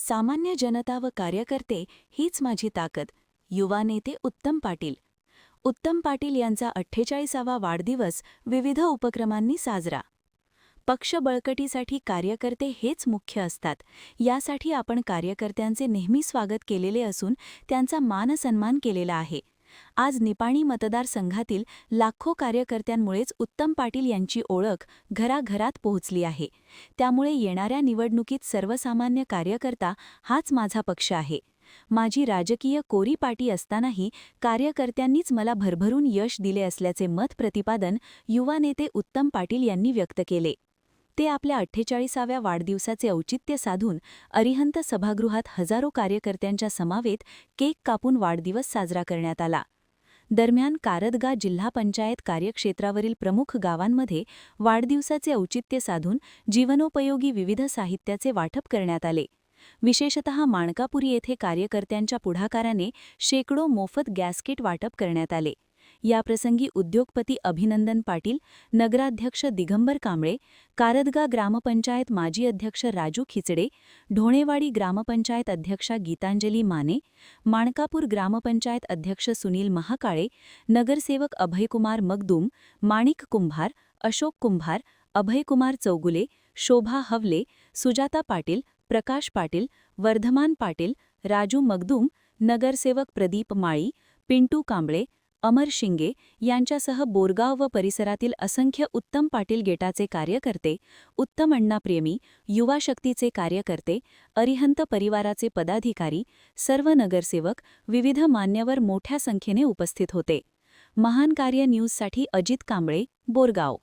सामान्य जनता व कार्यकर्ते हीच माझी ताकद. युवा नेते उत्तम पाटील. उत्तम पाटील यांचा 48वा वाढदिवस विविध उपक्रमांनी साजरा. पक्ष बळकटीसाठी कार्यकर्ते हेच मुख्य असतात. यासाठी आपण कार्यकर्त्यांचे नेहमी स्वागत केलेले असून त्यांचा मानसन्मान केलेला आहे. आज निपाणी मतदारसंघातील लाखो कार्यकर्त्यांमुळेच उत्तम पाटील यांची ओळख घराघरात पोहोचली आहे. त्यामुळे येणाऱ्या निवडणुकीत सर्वसामान्य कार्यकर्ता हाच माझा पक्ष आहे. माझी राजकीय कोरी पाटी असतानाही कार्यकर्त्यांनीच मला भरभरून यश दिले असल्याचे मत प्रतिपादन युवा नेते उत्तम पाटील यांनी व्यक्त केले. ते आपल्या 48व्या वाढदिवसाचे औचित्य साधून अरिहंत सभागृहात हजारो कार्यकर्त्यांच्या समवेत केक कापून वाढदिवस साजरा करण्यात आला. दरम्यान कारदगा जिल्हा पंचायत कार्यक्षेत्रावरील प्रमुख गावांमध्ये वाढदिवसाचे औचित्य साधून जीवनोपयोगी विविध साहित्याचे वाटप करण्यात आले. विशेषतः माणकापूर येथे कार्यकर्त्यांच्या पुढाकाराने शेकडो मोफत गॅस किट वाटप करण्यात आले. याप्रसंगी उद्योगपती अभिनंदन पाटील, नगराध्यक्ष दिगंबर कांबळे, कारदगा ग्रामपंचायत माजी अध्यक्ष राजू खिचडे, ढोणेवाडी ग्रामपंचायत अध्यक्षा गीतांजली माने, माणकापूर ग्रामपंचायत अध्यक्ष सुनील महाकाळे, नगरसेवक अभयकुमार मगदूम, माणिक कुंभार, अशोक कुंभार, अभयकुमार चौगुले, शोभा हवले, सुजाता पाटील, प्रकाश पाटील, वर्धमान पाटील, राजू मगदूम, नगरसेवक प्रदीप माळी, पिंटू कांबळे, अमर शिंगे यांच्यासह बोरगाव व परिसरातील असंख्य उत्तम पाटील गेटाचे कार्यकर्ते, उत्तम अण्णाप्रेमी, युवा शक्तीचे कार्यकर्ते, अरिहंत परिवाराचे पदाधिकारी, सर्व नगरसेवक, विविध मान्यवर मोठ्या संख्येने उपस्थित होते. महान कार्य न्यूजसाठी अजित कांबळे, बोरगाव.